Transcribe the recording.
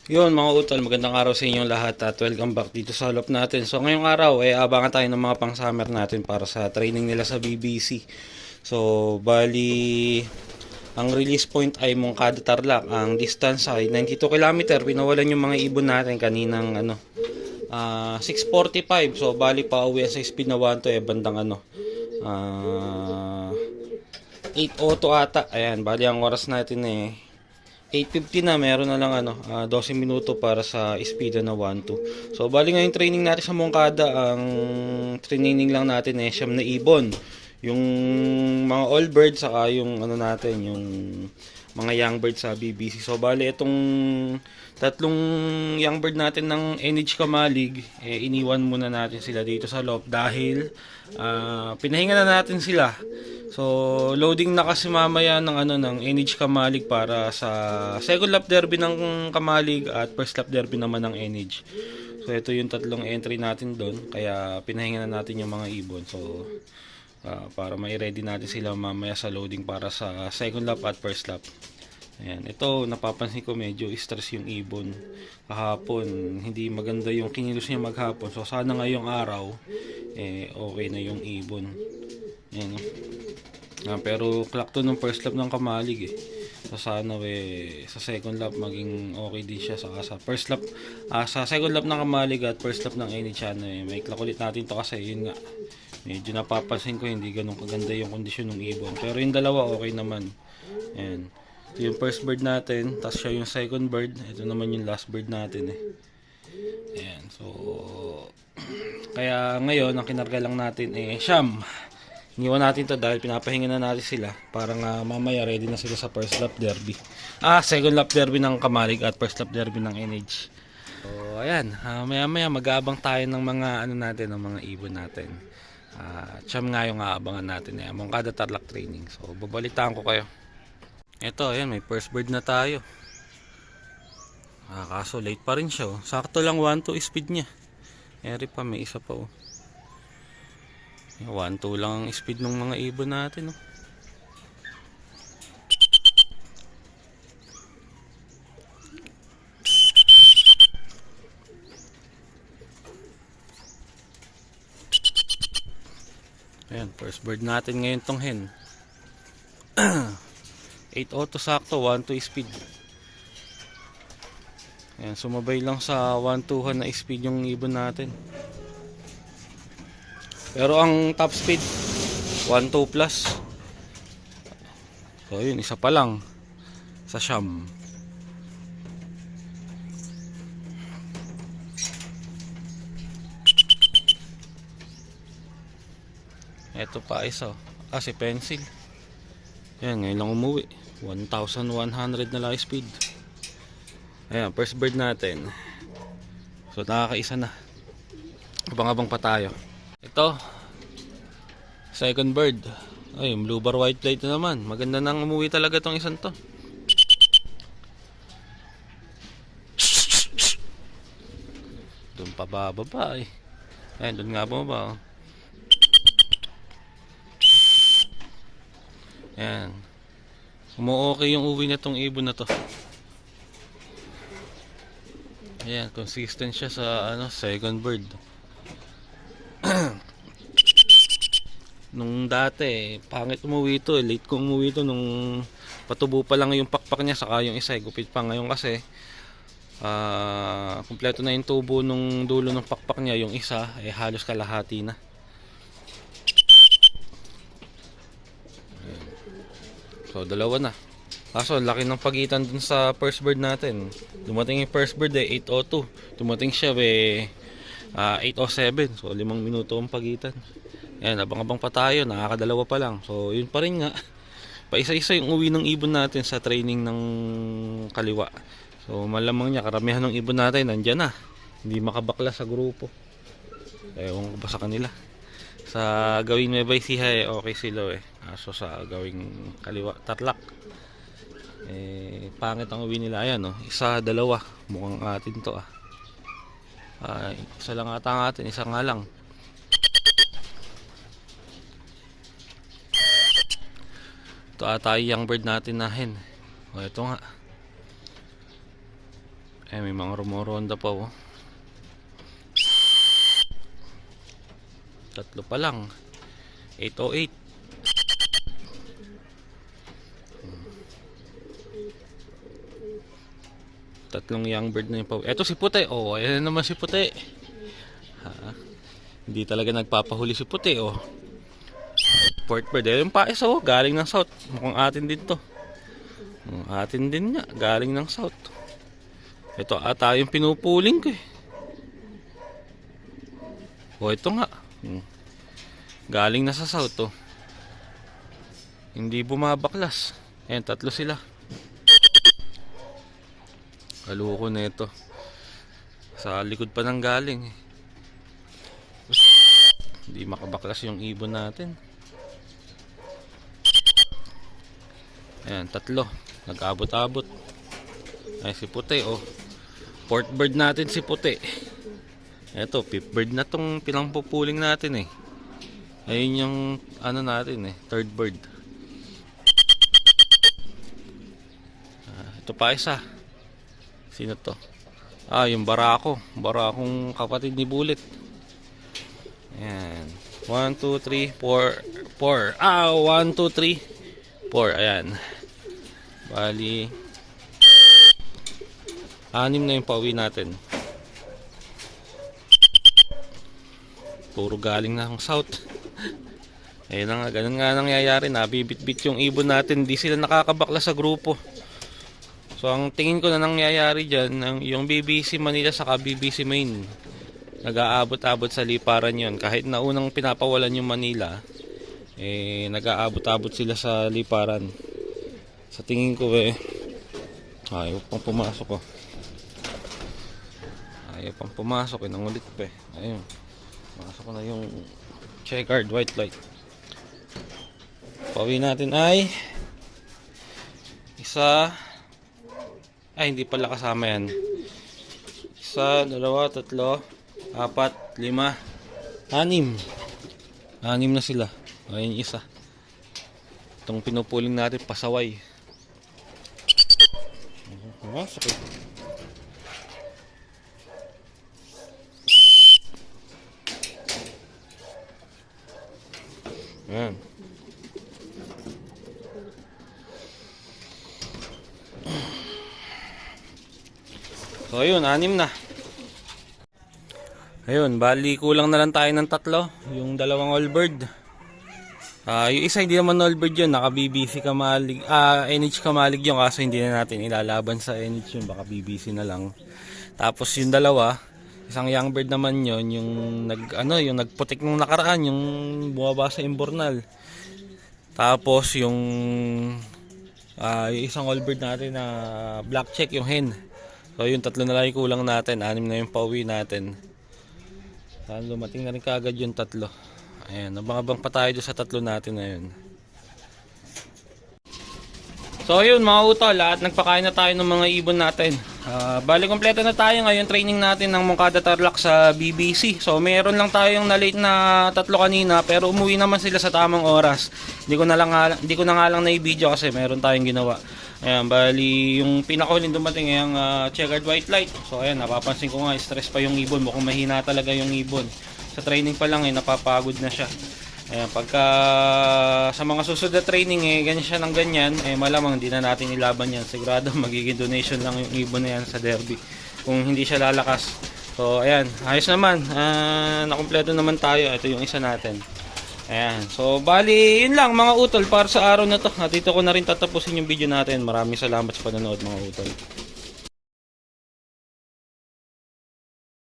Yun mga utol, magandang araw sa inyong lahat at welcome back dito sa loob natin. So ngayong araw abangan tayo ng mga pang summer natin para sa training nila sa BBC. So bali ang release point ay Moncada Tarlac. Ang distance ay 92 km. Pinawalan yung mga ibon natin kaninang 6:45. So bali pa uwi sa speed na 1 to bandang 8:02 ata. Ayan, bali ang oras natin 8:50 na, meron na lang 12 minuto para sa speed na 1-2. So bali ngayon training natin sa Moncada, ang training lang natin siyam na ibon. Yung mga all bird saka yung natin, yung mga young bird sa BBC. So bali itong tatlong young bird natin ng NH Kamalig, iniwan muna natin sila dito sa loob dahil pinahinga na natin sila. So loading na kasi mamaya ng NH Kamalig para sa second lap derby ng Kamalig at first lap derby naman ng NH. So ito yung tatlong entry natin doon, kaya pinahinga na natin yung mga ibon. So para mai-ready natin sila mamaya sa loading para sa second lap at first lap. Ayan, ito napapansin ko medyo stress yung ibon kahapon. Hindi maganda yung kinilos niya maghapon. So sana ngayong araw okay na yung ibon. Ayan, pero clock to ng first lap ng Kamalig So sana sa second lap maging okay din siya sa first lap. Sa second lap ng Kamalig at first lap ng NH may clock ulit natin to kasi yun nga. Medyo napapansin ko hindi ganun kaganda yung kondisyon ng ibon. Pero yung dalawa okay naman. Ayan. Ito yung first bird natin. Tapos siya yung second bird. Ito naman yung last bird natin Ayan. So, kaya ngayon, ang kinarga lang natin siyam. Iniwan natin to dahil pinapahinga na natin sila. Para nga mamaya ready na sila sa first lap derby. Second lap derby ng Kamalig at first lap derby ng NH. So, ayan. Maya maya mag-aabang tayo ng mga natin, ng mga ibon natin. Siyam nga yung aabangan natin Moncada Tarlac training. So babalitaan ko kayo. Ito ayan, may first bird na tayo. Kaso late pa rin siya Sakto lang 1-2 speed niya. Eri pa may isa pa 1-2 lang ang speed ng mga ibon natin Ayan, first bird natin ngayon tong hen. 8-auto sakto, 1-2 speed. Ayan, sumabay lang sa 1-2 na speed yung ibon natin. Pero ang top speed 1-2 plus. So yun, isa pa lang sa siyam. Ito pa isa si pencil. Ayan, ngayon lang umuwi. 1,100 na lang speed. Ayan, first bird natin. So nakakaisa na. Abang-abang pa tayo. Ito second bird. Ay, blue bar white plate na naman. Maganda nang umuwi talaga tong isang to. Doon pa bababa Ayan, doon nga bumaba Ayan. Umu-okay yung uwi na tong ibon na to. Ayan, consistent siya sa second bird. Nung dati, pangit umuwi ito late kong umuwi ito nung patubo pa lang yung pakpak niya saka yung isa gupit pa. Ngayon kasi kumpleto na yung tubo nung dulo ng pakpak niya, yung isa halos kalahati na. So dalawa na. Kaso laki ng pagitan dun sa first bird natin. Dumating yung first bird 8:02. Dumating siya 8:07. So 5 minuto ang pagitan. Ayan, abang-abang pa tayo. Nakakadalawa pa lang. So yun pa rin nga. Paisa-isa yung uwi ng ibon natin sa training ng kaliwa. So malamang niya karamihan ng ibon natin nandyan na. Hindi makabakla sa grupo. Ewan ko ba sa kanila. Sa gawing Nueva Ecija okay sila So sa gawing kaliwa Tarlac pangit ang uwi nila. Ayan isa, dalawa. Mukhang atin to isa lang ata ang atin, isa nga lang. Ito ata yung young bird natin na hen. Ito nga. May mga rumoronda pa oh. Tatlo pa lang. 808. Tatlong young bird na yung pa. Eto si Puti. Oh, ayan naman si Puti. Ha? Hindi talaga nagpapahuli si Puti oh. Port bird. Yung paes oh, galing ng south. Mukhang atin din to. Atin din nga, galing ng south. Ito ata yung pinupuling ko eh. Oh, ito nga. Galing na sa south oh. Hindi bumabaklas. Ayan, tatlo sila. Kaluko na ito. Sa likod pa nang galing eh. Hindi makabaklas yung ibon natin. Ayan, tatlo. Nag-abot-abot. Ay, si Puti oh. Port bird natin si Puti. Eto, fifth bird na tong pinangpupuling natin eh. Ayun yung ano natin eh, third bird. Ito pa isa. Sino to? Yung Barako. Barakong kapatid ni Bullet. Ayan. 1, 2, 3, 4. 4. 1, 2, 3, 4. Ayan. Bali 6 na yung pauwi natin. Puro galing na ng south. Ayun na nga, ganun nga nangyayari. Nabibit-bit yung ibon natin. Hindi sila nakakabakla sa grupo. So ang tingin ko na nangyayari dyan, yung BBC Manila saka BBC Main, nag-aabot-abot sa liparan yon. Kahit na unang pinapawalan yung Manila, nag-aabot-abot sila sa liparan. Sa tingin ko ayaw pang pumasok oh. Ayaw pang pumasok, nangulit pa eh. Ayun, masok na yung checkered white light. Pauwi natin ay isa. Ay, hindi pala kasama yan. 1, 2, 3, 4, 5, 6. 6 na sila. Ayun isa. Itong pinupuling natin pasaway. Sakit. Ayan. So ayun, 6 na. Ayun, bali kulang na lang tayo ng 3. Yung dalawang all-bird. Yung isa hindi naman all-bird yun, naka BBC Kamalig. NH Kamalig yun, kaso hindi na natin ilalaban sa NH yun, baka BBC na lang. Tapos yung dalawa, isang young bird naman yun, yung yung nagputik nung nakaraan, yung bumaba sa Imbornal. Tapos yung isang all-bird natin na black check, yung hen. So yung 3 na lang yung kulang natin, 6 na yung pauwi natin. Saan lumating na rin kaagad yung 3. Ayan, nabang-abang pa tayo sa 3 natin na yun. So yun mga utol, at nagpakain na tayo ng mga ibon natin. Bali kompleto na tayo ngayon training natin ng Moncada Tarlac sa BBC. So meron lang tayong na-late na 3 kanina, pero umuwi naman sila sa tamang oras. Hindi ko na nga lang na-i-video kasi meron tayong ginawa. Ayan, bali yung pinakahuling dumating ay ang checkered white light. So ayan, napapansin ko nga stress pa yung ibon, mukhang mahina talaga yung ibon. Sa training pa lang napapagod na siya. Ayan, pagka sa mga susunod na training ganyan siya ng ganyan, malamang hindi na natin ilaban yan. Sigurado magiging donation lang yung ibon na yan sa derby kung hindi siya lalakas. So ayan, ayos naman, nakumpleto naman tayo. Ito yung isa natin. Ayan, so bali yun lang mga utol para sa araw na to. At dito ko na rin tatapusin yung video natin. Maraming salamat sa panonood mga utol.